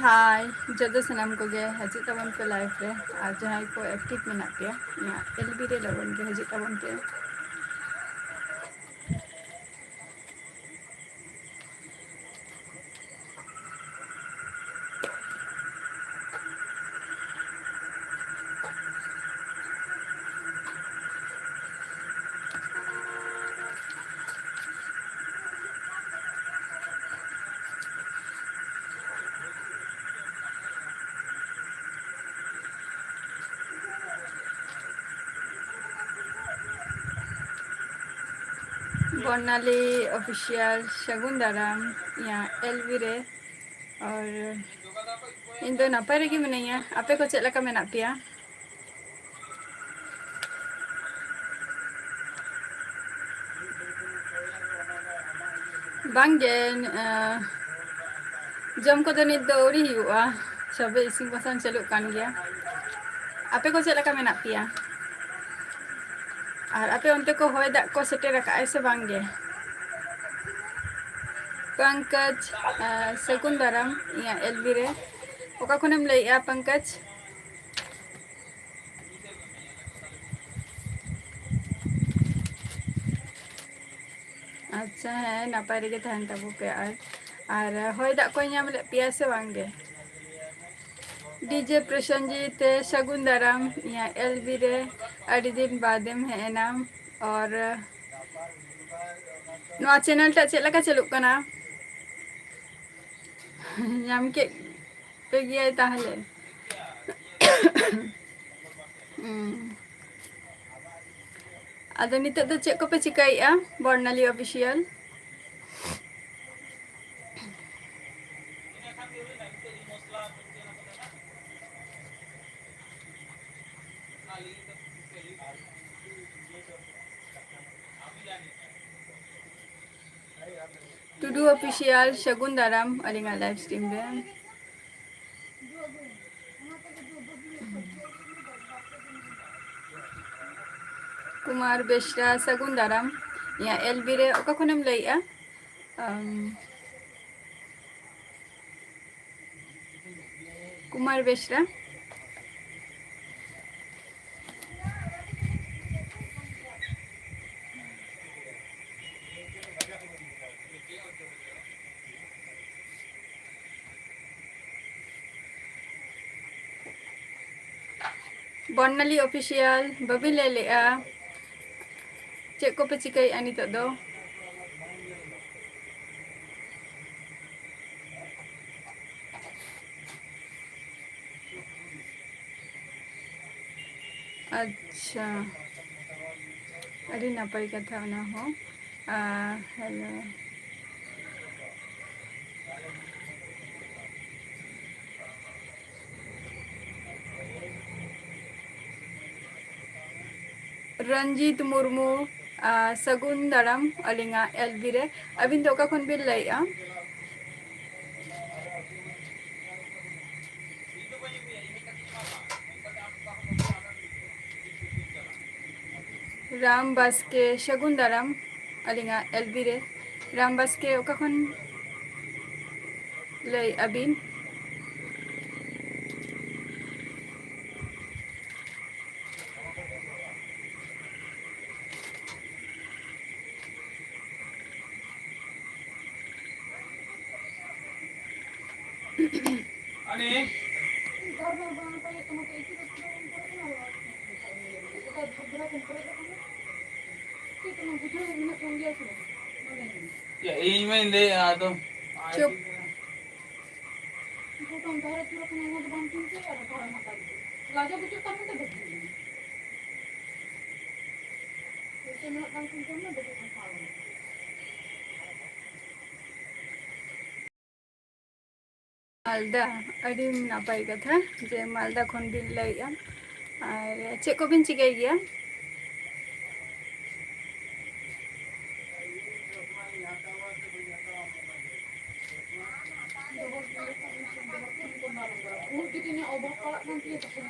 हाय जदो सनाम को गे हजू तबन पे लाइफ रे और जहां को एक्टिव मेना पे एलबी रे लगन के हजू तबन पे बर्नाली ऑफिशियल शगुन दाराम यहाँ एलबी रे और इन दो नपाय रेगी मिनाइया आपे को चेक लका मेना पिया बांगे जम को तो नित दो औरी हुआ सबे इसिंग बसान चलुक कान गया आपे को चेक लका मेना पिया और आपे उनते को होय दाग को सेटे रखा ऐसे बांगे पंकज शगुन दाराम यहाँ एलबी रे ओका खुनेम लइया पंकज अच्छा है नपाय रेगे तहन तबो पे और होय दाग को नाम ले पिया से बांगे डीजे प्रसंजीत शगुन दाराम यहाँ एलबी रे अड़ी दिन बादेम है नाम और नवा चैनल टा चेक लका चलुक कना नाम के पे गया ताहले आदो निते तो चेक को पे चिकाइया बर्नाली ऑफिशियल टुडू ऑफिशियल शगुन दाराम अलिंगा लाइव स्ट्रीम रे कुमार बेश्रा शगुन दाराम यहाँ एलबी रे ओका खुनेम लइया कुमार बेश्रा बर्नाली ऑफिशियल बबी ले लेआ चेक को पे चिकाइया नितो दो अच्छा अड़ी नपाय कथा ना हो हेलो रंजीत मुर्मू शगुन दाराम अलिंगा एलबी रे अबिन तो खन बिल लइया राम बास्के शगुन दाराम अलिंगा एलबी रे राम बास्के ओका खन लई अबिन चुप मालदा अड़ी नपाय कथा जे मालदा खन बिन लइया और चेक को बिन चिकाई गया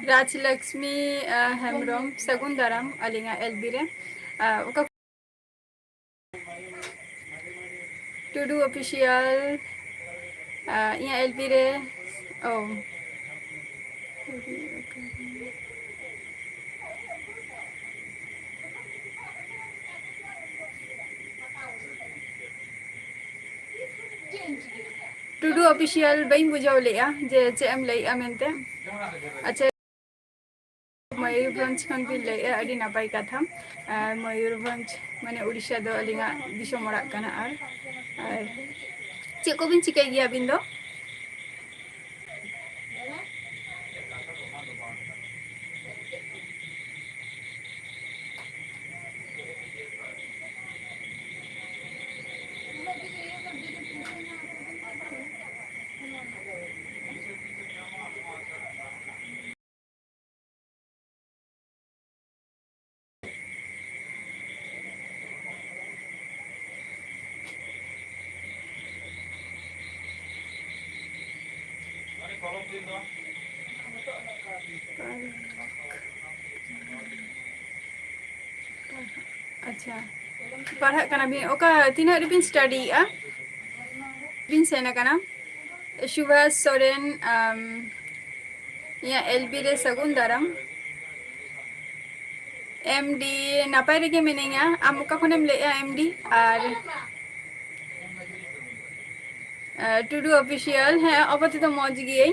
राजलक्ष्मी हेम्ब्रम शगुन दाराम अलिंगा एलबी रे ओका टुडू ऑफिशियल यहाँ एलबी रे Oh. टुडू ऑफिशियल बई बुझाव लेया जे चेम लैया मेनते अच्छा मयूरभंज खन भी लैया अड़ी नापाय कथा मयूरभंज माने उड़ीसा दो अलिंगा दिसोम ओड़ाग कना और चे को बिन चिकाय गिया बिन दो अच्छा पढ़ा कना बिन ओका तीना रिबिन स्टडी आ बिन सेना कना सुभाष सोरेन या एलबी रे सगुन दाराम एमडी नापाय रेगे मिनेगा आम ओका खनेम लेया एमडी और टुडू ऑफिशियल है अपति तो मौज गई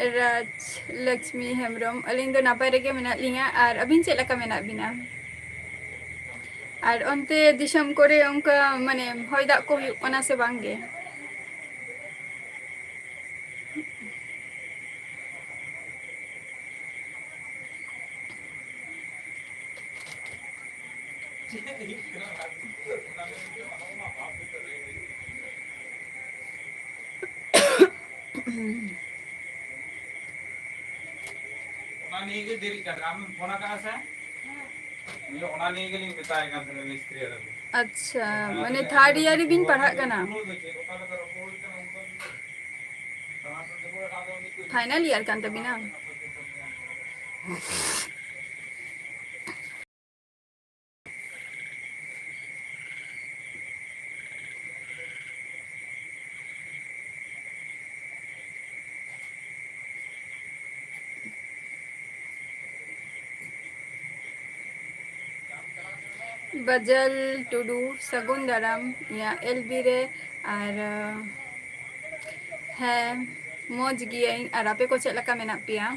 राज लक्ष्मी हेम्ब्रम अलिंग दो नापाय रेगे मेना लिंगा और अबिन चेक लका मेना बिना और ओनते दिसम कोरे उनका माने होय दाग को हुयुग कना से बांगे अच्छा माने थर्ड ईयर बिन पढ़ा कना फाइनल ईयर कान तबिना बजल टुडू सगुन दाराम या एलबी रे और है मौज गिया और आपे को चेक लका मेना पिया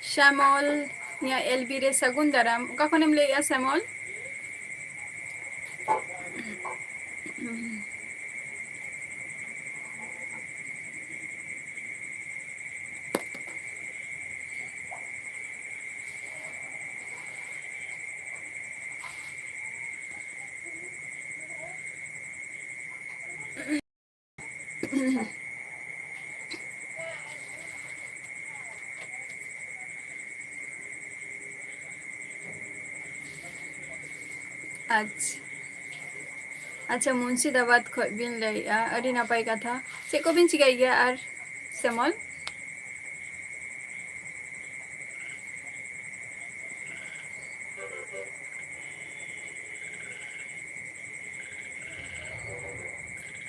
श्यामल या एलबी रे सगुन दाराम ओका खनेम लेया श्यामल अच्छा मुंशीदाबाद खो बिन लैया अड़ी नापाय कथा से को बिन चिकाय गया और श्यामल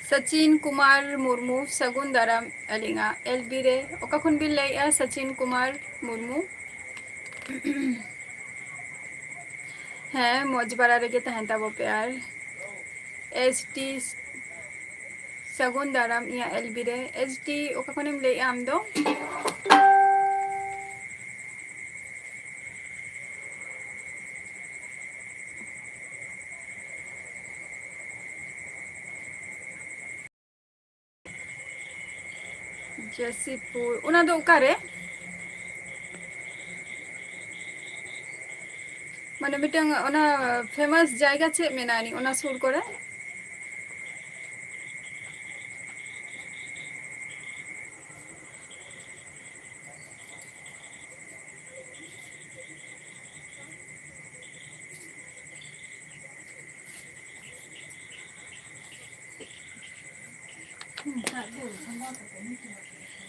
सचिन कुमार मुर्मू सगुन दाराम अलिंगा एलबी रे ओका खन बिन लैया सचिन कुमार मुर्मू है मौज बारा रेगे तहन ताबो प्यार एसटी सगुन दाराम या एलबी रे एसटी ओका खनेम लैया आम दो जसीपुर उना दो उकारे माने मिटंग ओना फेमस जायगा चे मेनानी ओना सुर करे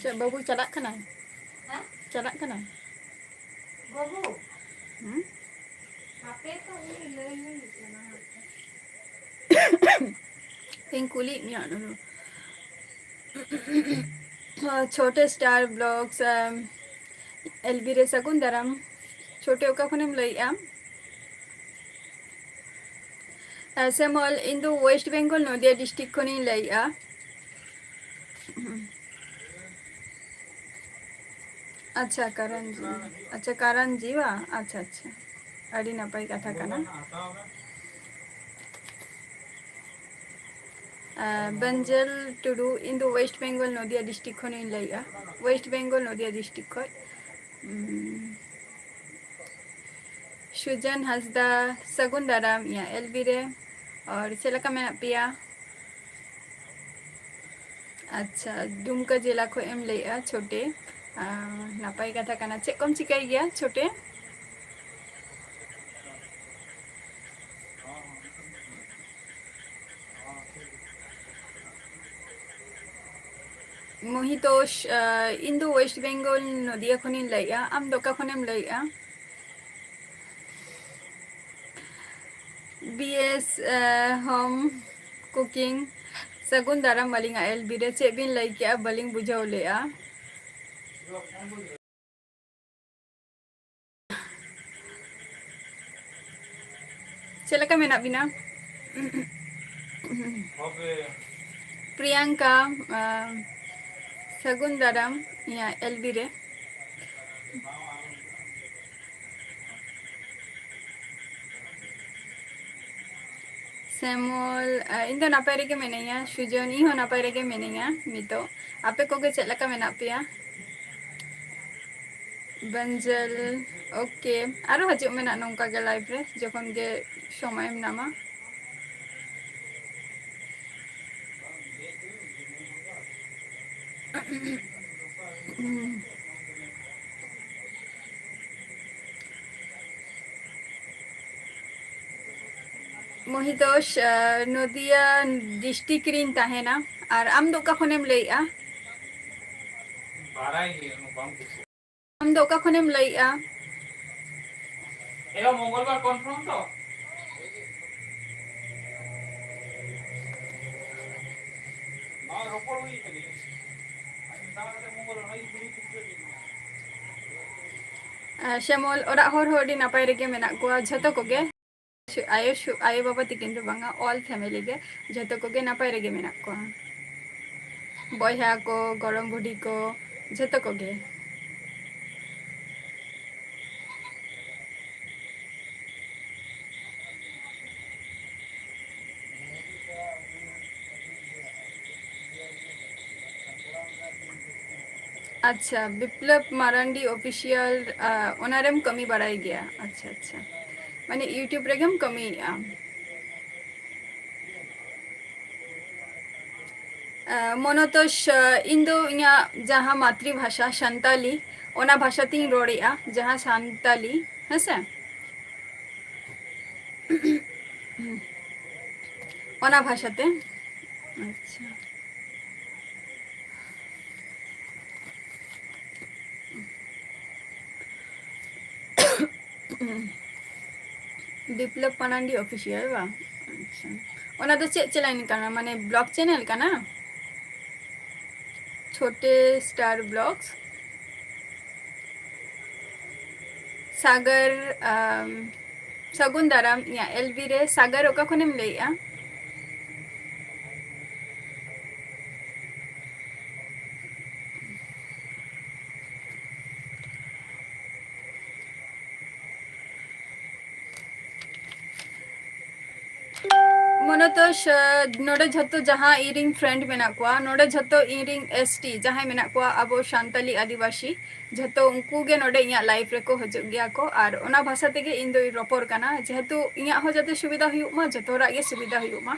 Cek babu calak kena. Calak kena. Babu. Apa tu ini lelaki kena. Pink kulit ni ada tu. छोटे स्टार ब्लॉग्स एलबीरे सकुंदरम छोटे ओका खनेम लइया सेमल इंदु वेस्ट बेंगल नदिया डिस्ट्रिक्ट खनि लइया अच्छा करण जीवा अच्छा अच्छा अड़ी नपाई कथा कना बंजल टुडू इंदु वेस्ट बेंगल नदिया डिस्ट्रिक्ट खनि लइया वेस्ट बेंगल नदिया डिस्ट्रिक्ट खय सुजन हंसदा सगुन दाराम या एलबीरे और चलका में पिया अच्छा दुमका जिला को एम लइया छोटे नपाई कथा कना चेक कम चिकाई गया छोटे मोहितोष इंदु वेस्ट बेंगल नदिया खनि लइया आम दोका खनेम लइया बीएस होम कुकिंग सगुन दाराम बलिंग एलबीरे चे बिन लइ के बलिंग बुझाव लेया चलका मेना बिना प्रियंका सगुन दाराम या एलबीरे सेमोल इन दो नापाय रेगे मेनैया सुजन ई हो नापाय रेगे मेनैया नितो आपे कोगे चलका मेना पिया बंजल ओके आरो हजु मेना नोंका गे लाइव रे जखन गे समय नामा मोहितोष नदिया डिस्ट्रिक्ट रिन ताहेना और आम दो का खनेम लइया आम दो का खनेम लइया एला मंगलवार कन्फर्म तो ना रोपड़ हुई कनी आनी ताते मंगलवार हई श्यामल ओरा हर हडी नापाय रेगे मेना को झतो कोगे आयो बाबा तिकिन तो बांगा ऑल फैमिली गे झतो कोगे नापाय रेगे मेना को बया को गरम बुढ़ी को झतो कोगे अच्छा विप्लव मारांडी ऑफिशियल ओनारेम कमी बढ़ाई गया अच्छा अच्छा माने यूट्यूब रेगेम कमी मनोतोष इंदो इया जहाँ मातृभाषा संताली ओना भाषा तीन रोड़ेया जहाँ संताली है से ओना भाषाते अच्छा विप्लव पनांडी ऑफिशियल बा अच्छा ओना तो चेक चलाइन करना माने ब्लॉग चैनल का ना छोटे स्टार ब्लॉग्स सागर सगुन दाराम या एलबी रे सागर ओका खनेम लइया मनोतोष नोडे झतो जहाँ इरिंग फ्रेंड मेना को नोडे झतो इरिंग एसटी जहाँ मेना को अब सान्ताली आदिवासी झतो उनको गे नोडे इया लाइफ रे को हजु गया को और ओना भाषा तेगे इन दो रपोर कना जेहेतु इया हो जाते सुविधा हुयुक मा झतो रा गे सुविधा हुयुक मा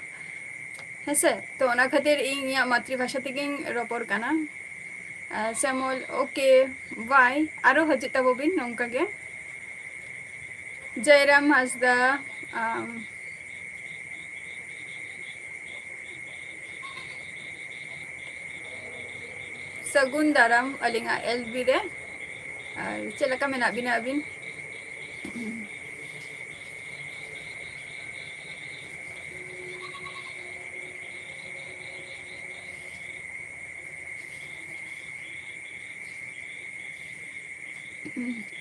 हेसे तो ओना खातिर इया मातृभाषा तेगे रपोर कना सेमोल ओके बाय आरो हजु तबो बिन नोंका गे Jairam Hansda sagun daram alinga LB re chela ka mena bina abin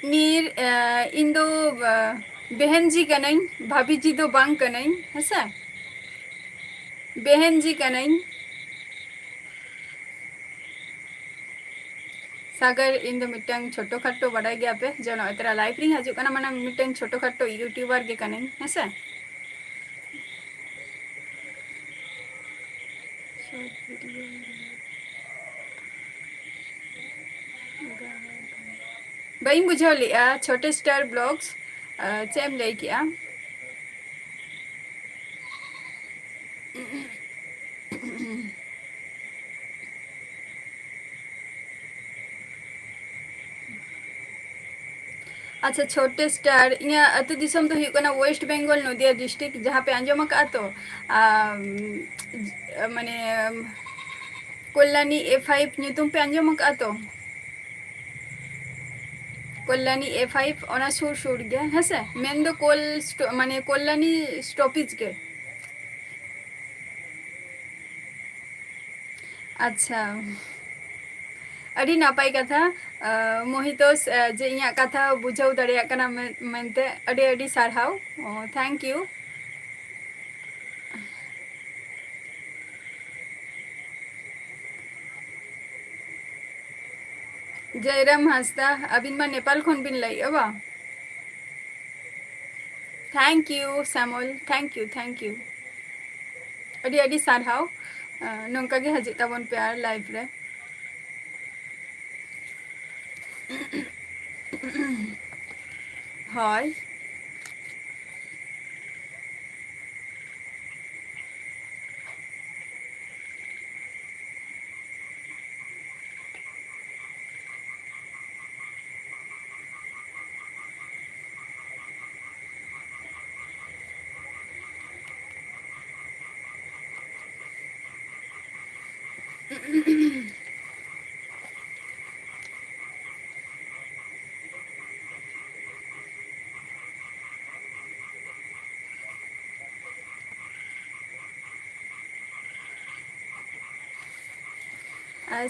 नीर इन दो बहन जी कनई भाभी जी दो बांग कनई हसे बहन जी कनई सागर इन दो मिटंग छोटो खाटो बड़ाई गया पे जो ना तेरा लाइफ रिंग हजू कना माने मिटंग छोटो खाटो यूट्यूबर के कनई हसे बई बुझाव लिया छोटे स्टार ब्लॉग्स चेम लई किया अच्छा छोटे स्टार इया अतु दिसम तो हुकना वेस्ट बेंगल नदिया डिस्ट्रिक्ट जहाँ पे आंजम का तो माने कोल्लानी A5 ᱧᱩᱛᱩᱢ पे आंजम का तो कोल्लानी A5 ओना सुर सुर गया हेसे मेन दो कोल माने कोल्लानी स्टॉपेज के अच्छा अड़ी नापाई कथा मोहितोस जे इया कथा बुझाव दड़िया कना मेनते अड़ी अड़ी सारहाव थैंक यू जयराम हंसदा अबिन मा नेपाल खन बिन लाई अबा thank you Samuel thank you अड़ी अड़ी सारहाव नोंका गे हजित ताबन प्यार लाइफ रे हाय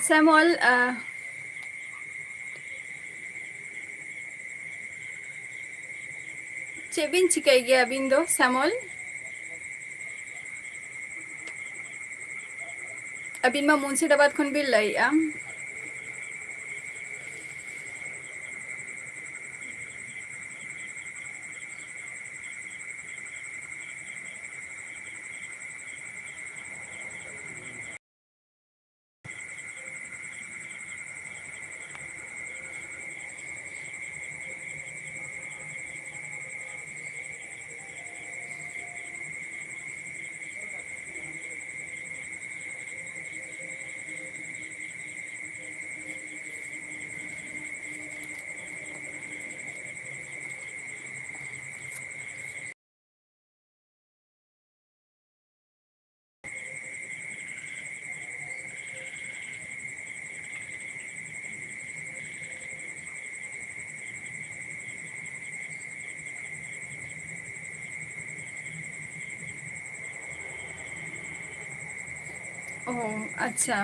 सैमुअल चेबिन चिकाई गया अबिन दो सैमुअल अबिन मा मुंशिदाबाद खन बिन लाई ओह अच्छा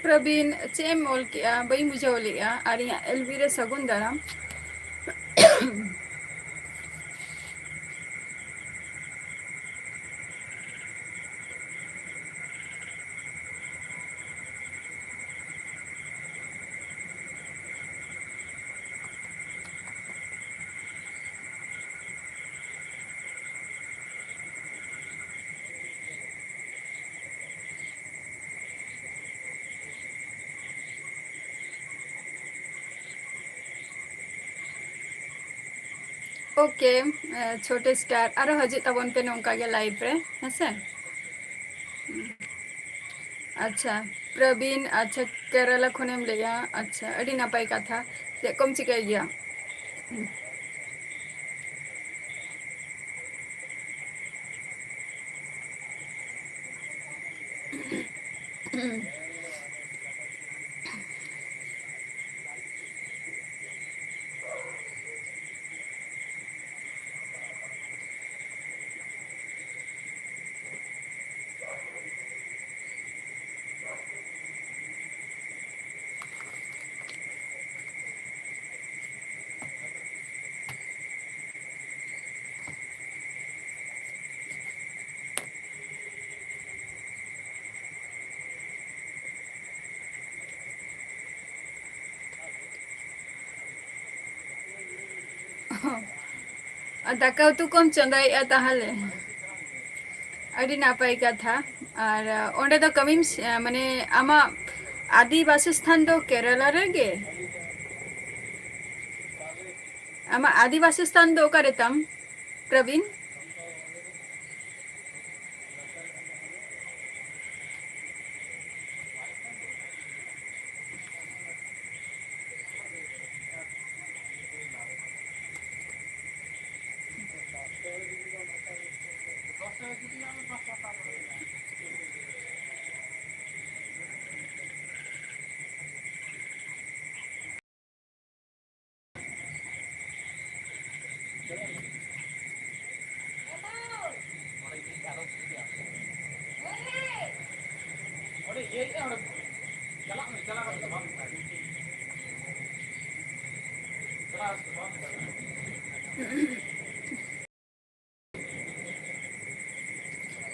प्रवीण चेम ओल किया बई बुझाव लिया और यहाँ LB रे सगुन दाराम ओके छोटे स्टार आरो हजित तबन पे नौका के लाइव रे हेसे अच्छा प्रवीण अच्छा केरला खनेम लेया अच्छा अड़ी नापाई कथा से कम चिकाई गया दाका उतु कम चंदाई ताहले अड़ी नापाई कथा और ओंडे दो कमिम माने आमा आदि वासस्थान दो केरला रेगे आमा आदि वासस्थान दो ओकारे तम प्रवीण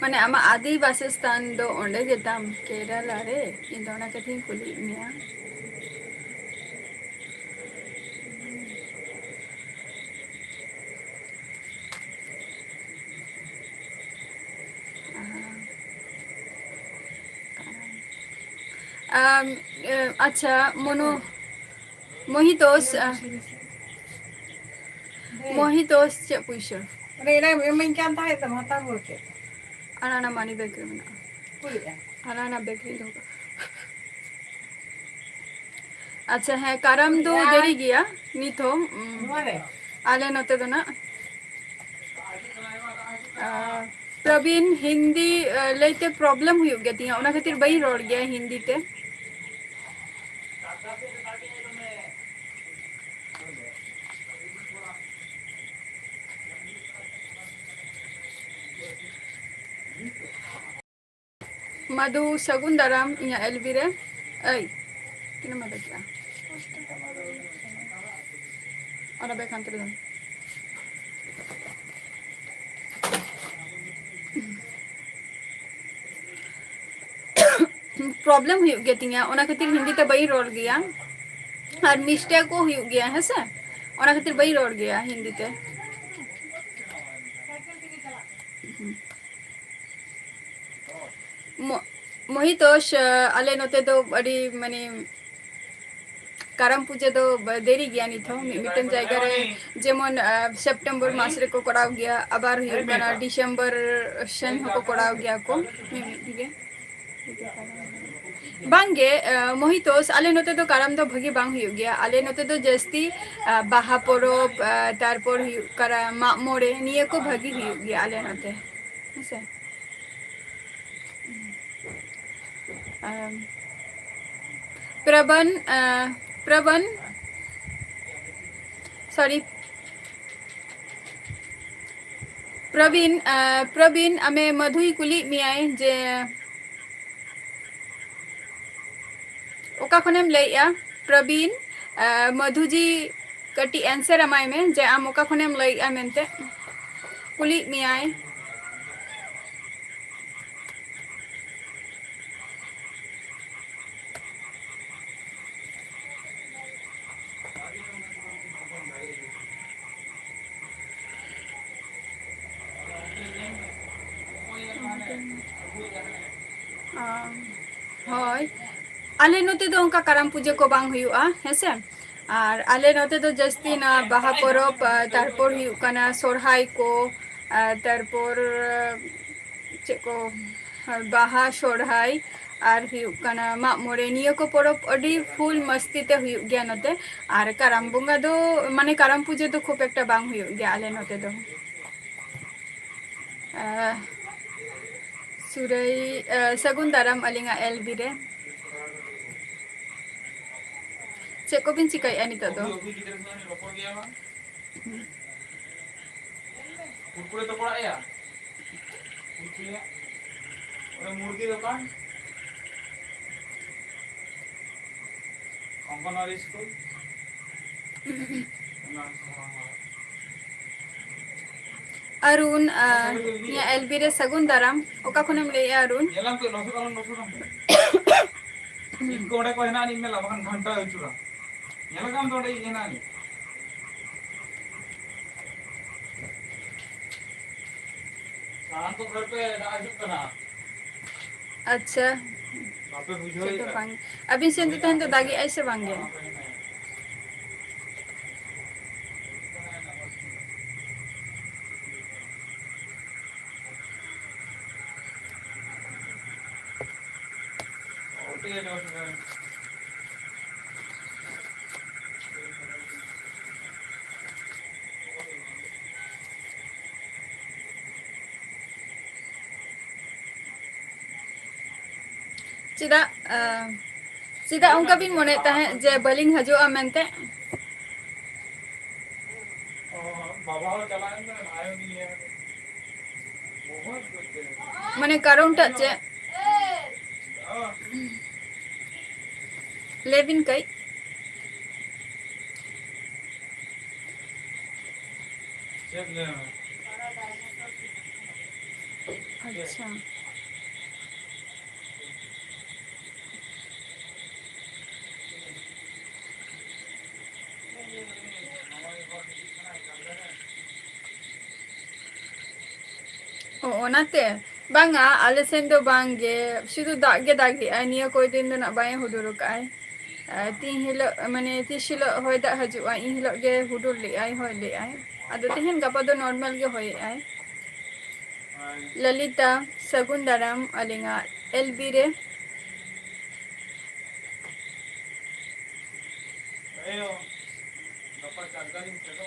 माने आमा आदि वासस्थान दो ओंडे गेताम केरला रे इन दोना कथि कुली मिया अच्छा मोनो मोहितोस मोहितोस चे पुइशो रे रे मैं क्या था तो माता बोलते अनाना मानी बेकरी में अनाना बेकरी होगा अच्छा है करम दो देरी गया नितो आले नते दो ना प्रवीण हिंदी लेते प्रॉब्लम हुई गया तिया ओना खातिर बई रोड गया हिंदी ते मधु सगुंदरम इया एलवीरे ऐ किना मदद क्या और बे कांतर दो प्रॉब्लम हुई गया तिया ओना खातिर हिंदी ते बई रोड गया और मिस्टेक को हुई गया है से ओना खातिर बई रोड गया हिंदी ते मोहितोष आले नोते तो बड़ी माने करम पूजा दो देरी गया नहीं था मिटन जायगा रे जेमन सितंबर मास रे को कराव गया अबार हुई गना दिसंबर शन को कराव गया को मिमिगे बांगे मोहितोस आले नोते तो करम दो भगी बांग हुई गया आले नोते तो जस्ती बाहा परब तारपर हुई करा मा मोड़े निये को भगी हुई गया आले नोते ऐसे प्रबन प्रबन सॉरी प्रवीण प्रवीण आमे मधुई कुली मियाय जे ओका खनेम लैया प्रवीण मधुजी कटी आंसर अमाय में जे आम ओका खनेम लैया मेनते कुली मियाय हय आले नोते दो उनका करम पूजा को बांग हुआ है से ᱟᱨ ᱟᱞᱮ ᱱᱚᱛᱮ ᱫᱚ ᱡᱟᱹᱥᱛᱤ ᱱᱟ ᱵᱟᱦᱟ ᱯᱚᱨᱚᱵᱽ ᱛᱟᱨᱯᱚᱨ ᱦᱩᱭᱩᱜ ᱠᱟᱱᱟ ᱥᱚᱨᱦᱟᱭ ᱠᱚ ᱛᱟᱨᱯᱚᱨ ᱪᱮᱫ ᱠᱚ ᱵᱟᱦᱟ ᱥᱚᱨᱦᱟᱭ ᱟᱨ ᱦᱩᱭᱩᱜ ᱠᱟᱱᱟ ᱢᱟᱜ ᱢᱚᱬᱮ ᱱᱤᱭᱟᱹ ᱠᱚ ᱯᱚᱨᱚᱵᱽ ᱟᱹᱰᱤ ᱯᱷᱩᱞ ᱢᱟᱥᱛᱤ ᱛᱮ ᱦᱩᱭᱩᱜ ᱜᱮᱭᱟ ᱱᱚᱛᱮ ᱟᱨ ᱠᱟᱨᱟᱢ ᱵᱚᱸᱜᱟ ᱫᱚ ᱢᱟᱱᱮ ᱠᱟᱨᱟᱢ ᱯᱩᱡᱟᱹ ᱫᱚ ᱠᱷᱩᱵ ᱮᱠᱴᱟ ᱵᱟᱝ ᱦᱩᱭᱩᱜ ᱜᱮᱭᱟ ᱟᱞᱮ ᱱᱚᱛᱮ ᱫᱚ ᱥᱩᱨᱟᱹᱭ ᱥᱟᱹᱜᱩᱱ ᱫᱟᱨᱟᱢ ᱟᱹᱞᱤᱧᱟᱜ ᱮᱞᱵᱤ ᱨᱮ ᱪᱮᱫ ᱠᱚᱵᱤᱱ ᱪᱤᱠᱟᱹᱭᱮᱫᱼᱟ ᱱᱤᱛᱚᱜ ᱫᱚ ᱠᱩᱨᱠᱩᱨᱮ ᱛᱚ ᱚᱲᱟᱜ ᱭᱟ মুরগি দোকান অঙ্গনওয়াড়ি স্কুল अरुण एलबी रे सगुन दाराम ओका खनेम लैया अरुण इनको ओडे को हेना नि मेला बखन घंटा हचुरा नेला काम तो ओडे हेना नि सारा तो घर पे राजू कना अच्छा बापे बुझोई तो बांग अभी से तो तहन तो दागी ऐसे बांगे चिदा चिदा उनका भी मने तहे जे बलिंग हजुआ मेनते बाबा हो चलाएं ना आयो नहीं है मने कारण टा चे लेविन कई अच्छा ओनाते बांगा आले सेन दो बांगे शुद्ध दागे दागे निया कोई दिन दो ना बाय हुडुर काय तीन हिलो माने तिसिलो होय दा हजुआ इन हिलो गे हुडुर ले आय होय ले आय आदो तेहन गपा दो नॉर्मल गे होय आय ललिता सगुन दाराम अलिंगा एलबी रे अयो गपा चारगालिन चलो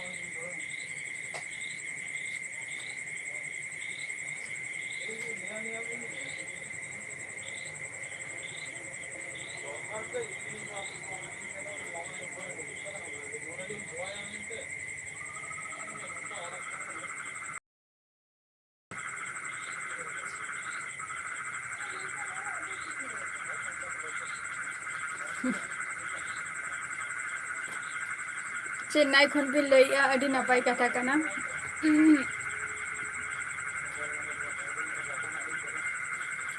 चेन्नई खन भी लैया अडी नपाय कथा कना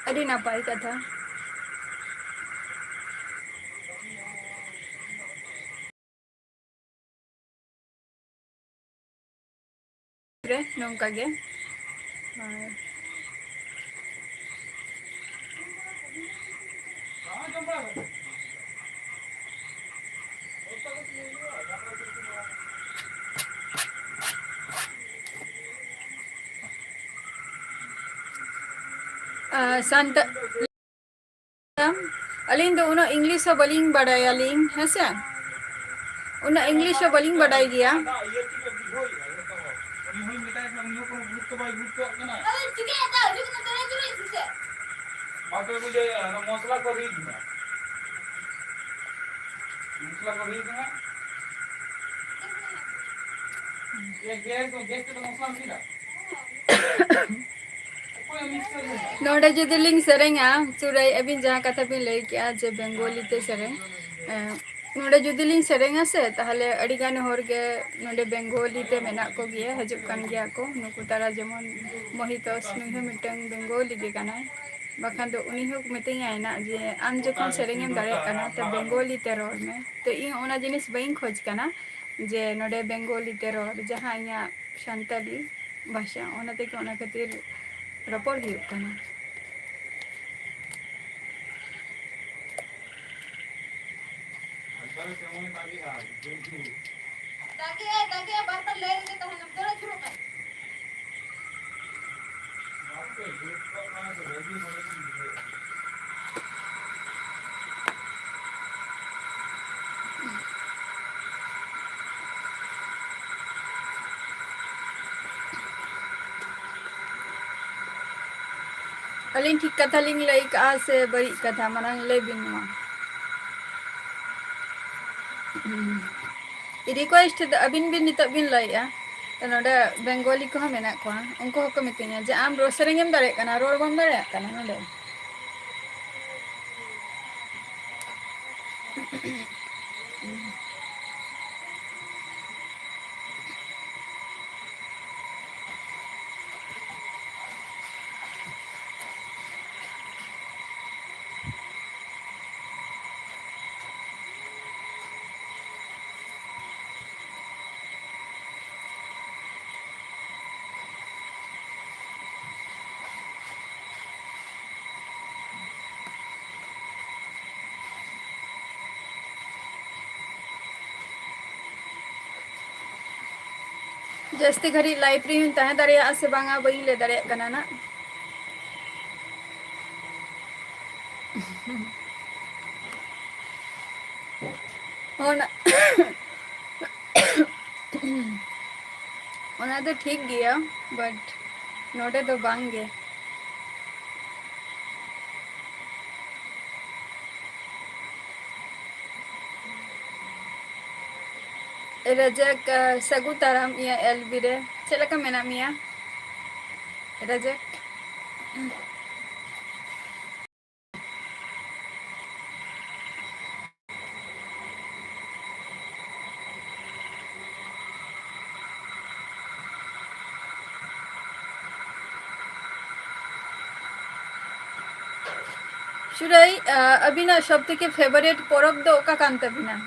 अडी नपाय कथा रे नोंका गे संत अलिंग दो उना इंग्लिश से बलिंग बड़ाया लिंग है से उना इंग्लिश से बलिंग बड़ाई गया मसला को रीड मसला को रीड ना ये गैस तो मसला मिला नोडे जुदी लिंग सेरेंगा सुराई अबिन जहाँ कथा बिन लई किया जे बेंगोली ते सेरेंग नोडे जुदी लिंग सेरेंगा से ताहले अडिगान होर के नोडे बेंगोली ते मेना को गिया हजुक कान गिया को नुकु तारा जेमन मोहितोस नुहे मिटंग बेंगोली गे कानाय बखान दो उनी हो मिटिंग आइना जे आम जखन सेरेंग एम दाड़े काना ते बेंगोली ते रोड में तो इन ओना जिनिस बइन खोज काना जे नोडे बेंगोली ते रोड जहाँ इया शांताली भाषा ओना ते के ओना खातिर रपड़ हुई कना अलिंग ठीक कथा लिंग लई का से बड़ी कथा मनांग ले बिनवा रिक्वेस्ट अबिन बिन नित बिन लई या नोडे बेंगोली को मेना को उनको को मितिया जे आम रोसरेंगेम दारे कना रोड बम दारे कना नोडे जस्ती घड़ी लाइफ री तह दारे से बांगा बई ले दारे कना ना होना ओना तो ठीक गया बट नोटे तो बांग गे रजक सगुताराम या एलबी रे चलका मेना मिया रजक शुराई अबिना सब থেকে फेवरेट परब दो का कान तबिना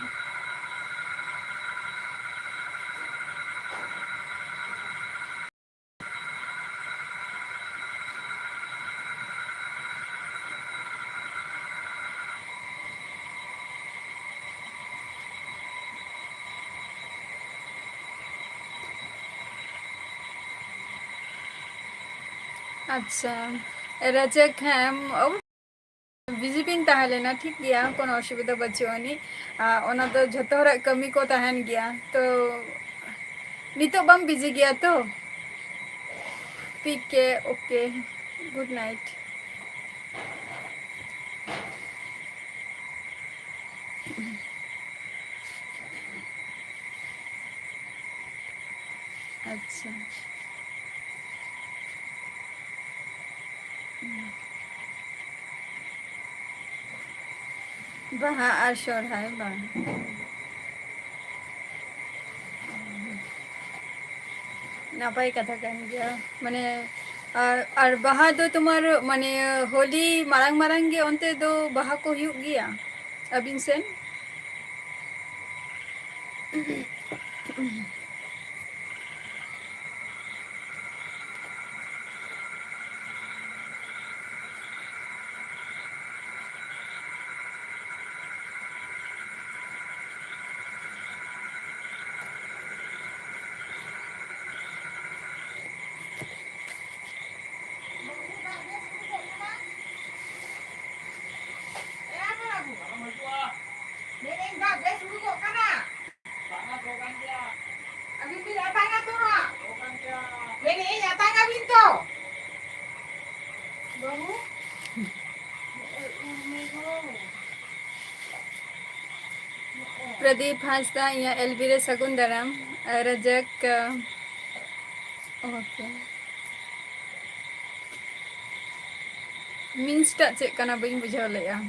अच्छा रजक हैं बिजी बिन ताहले ना ठीक गया कोनो असुविधा बचोनी ओना तो झतो हरा कमी को तहन गया तो नितो बम बिजी गया तो ठीक है ओके गुड नाइट अच्छा बाहा और सोरहाय बा नापाई कथा कान गया माने और बाहा दो तुम्हार माने होली मारांग मारांग गे ओनते दो बाहा को हुयुग गया अबिन सेन प्रदीप हांसदा या एलबीरे सगुंदरम रजक ओके मीन्स टा चेक कना बइन बुझाव लेया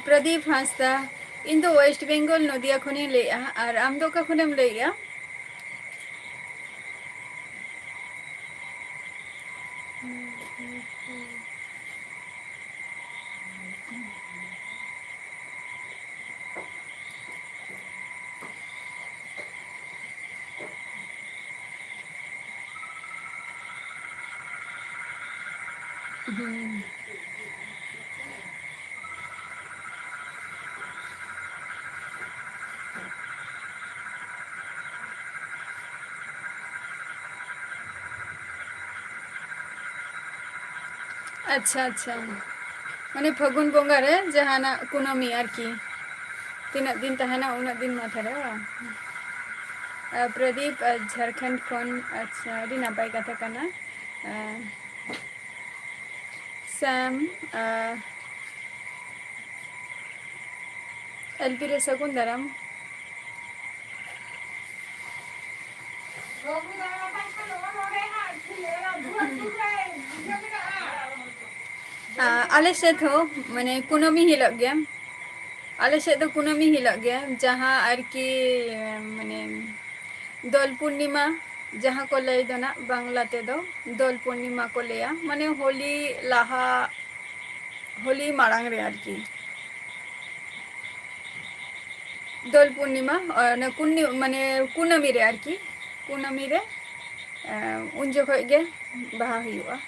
प्रदीप हांसदा इन दो वेस्ट बेंगल नदिया खनि लेया और आम दो का खनेम लेया अच्छा अच्छा माने फगुन बोंगा रे जहाना कुनामी आरकी तीना दिन तहना उना दिन माथारे प्रदीप झारखंड खन अच्छा अभी नापाय कथा कना सैम एलपी रे सगुन दाराम आले सेद हो माने कुनामी हिलक गया आले सेद दो कुनामी हिलक गया जहाँ आरकी माने दोल पूर्णिमा जहाँ को लय दो ना बांग्ला ते दो दोल पूर्णिमा को लया माने होली लाहा होली मारांग रे आरकी दोल पूर्णिमा और कुन्नी माने कुनामी रे आरकी कुनामी रे उन जगह गे बाहा हुआ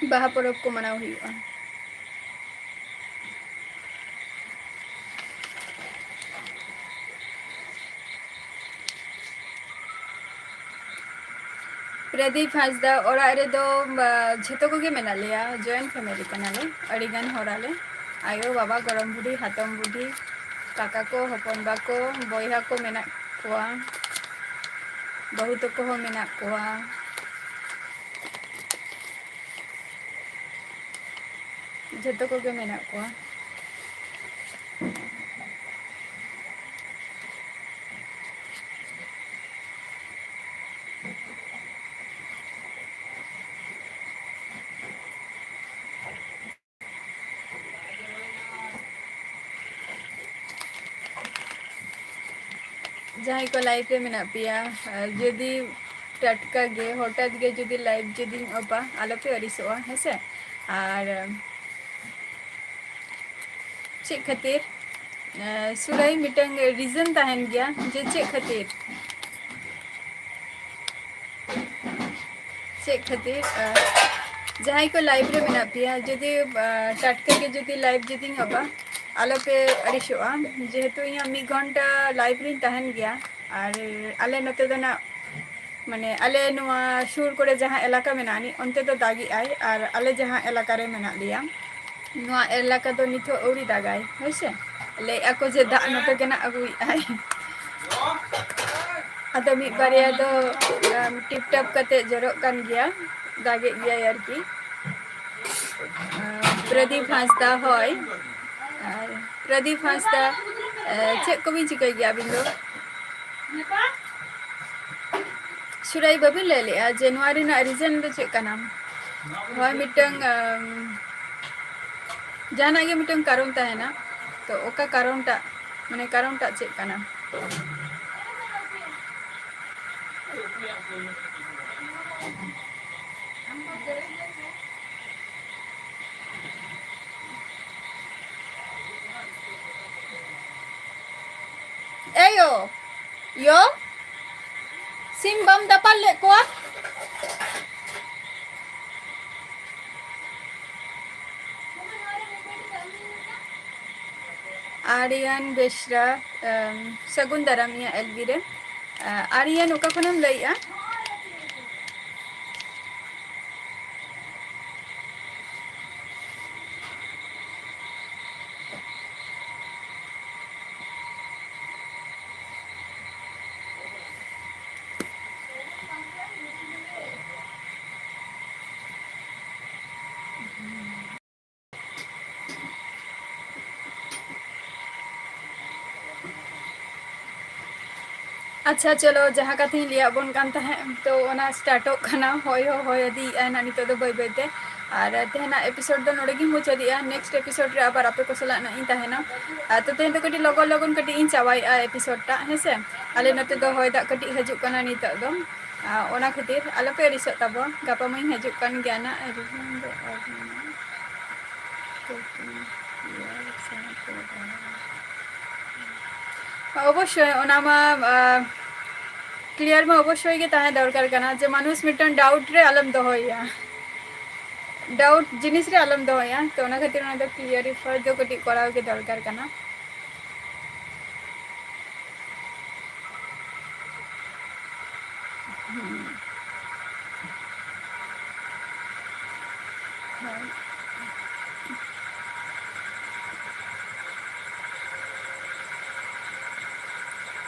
बाहा परब को मनाव हुआ प्रदीप हाजदा ओरा रे दो झतो को गे मेना लिया जॉइंट फैमिली कनाले अड़ीगान होराले आयो बाबा गरम बुढ़ी हातम बुढ़ी काका को हपन बा को बयहा को मेना कुआ बहु तको हो मेना कुआ झतो को गे मेना कुआ जहाँ को लाइफ रे मेना पिया जदि टटका गे हठात गे जदि लाइफ जदि अपा आलोपे अरिसोआ हेसे और चेक खातिर सुराई मिटंग रीजन तहन गया जे चेक खातिर जहाँ को लाइफ रे मेना पिया जदि टटका गे जदि लाइफ जदि अपा आलोपे अड़िसोआ जेहेतु इन मिद घंटा लाइफ रे तहन गया और आले नते दो ना माने आले नुआ सुर करे जहाँ एलाका मेनानी अंते दो दागी आय और आले जहाँ एलाका रे मेना लिया नुआ एलाका दो निथो औरी दागाय होइसे ले ako जे दा नते गेना अगुई आय अदो मिद बारिया दो टिप टप कते जरो कान गया दागे गया यार की प्रदीप हांसदा होय प्रदीप हांसदा चेक को भी चिकाई गया बिंदो सुराई बाबी ले लिया जनवरी ना रीजन दो चेक का नाम होय मिटंग जाना गे मिटंग कारण ता है ना तो ओका कारण टा माने कारण टा चेक का नाम Eyo, yo, simbam dapat lek kuat. Aryan Beshra, Sagun Daramia Elvire. Aryan oka konam lay ya. अच्छा चलो जहाँ का थी लिया बन कान है तो ओना स्टार्टो खाना होय यदि ना नितो दो बय बयते और तेना एपिसोड दो नोड़े गी मुचादिया नेक्स्ट एपिसोड रे आबार आपे को सला ना इन तहना तो तेन तो कटी लगन लगन कटी इन चावाई एपिसोड टा हेसे आले नते दो होय दा कटी हजु काना नितो दो ओना खातिर आलो पे रिसो ताबो गापा मई हजु कान ज्ञाना अवश्य ओनामा क्लियर में अवश्य गे ताहे दरकार कना जे मानुष मिटन डाउट रे आलम दोहया डाउट जिनिस रे आलम दोहया तो ओना खातिर ओना दो क्लियरिफाई दो कटी कराव के दरकार कना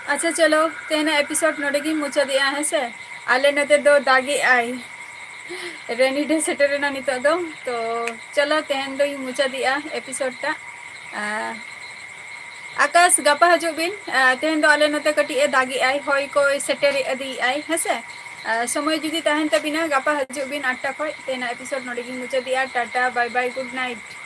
अच्छा चलो तेना एपिसोड नोडेगी मुचा दिया है से आले नते दो दागी आई रेनी डे सेटरना नितो दो तो चलो तेहन दो मुचा दिया एपिसोड टा आकाश गपा हजू बिन तेहन दो आले नते कटी ए दागी आई होय को सेटर अदी आई हेसे समय जुदी तहन तबिना गपा हजू बिन 8टा खय तेना एपिसोड नोडेगी मुचा दिया ta-ta bye bye good night.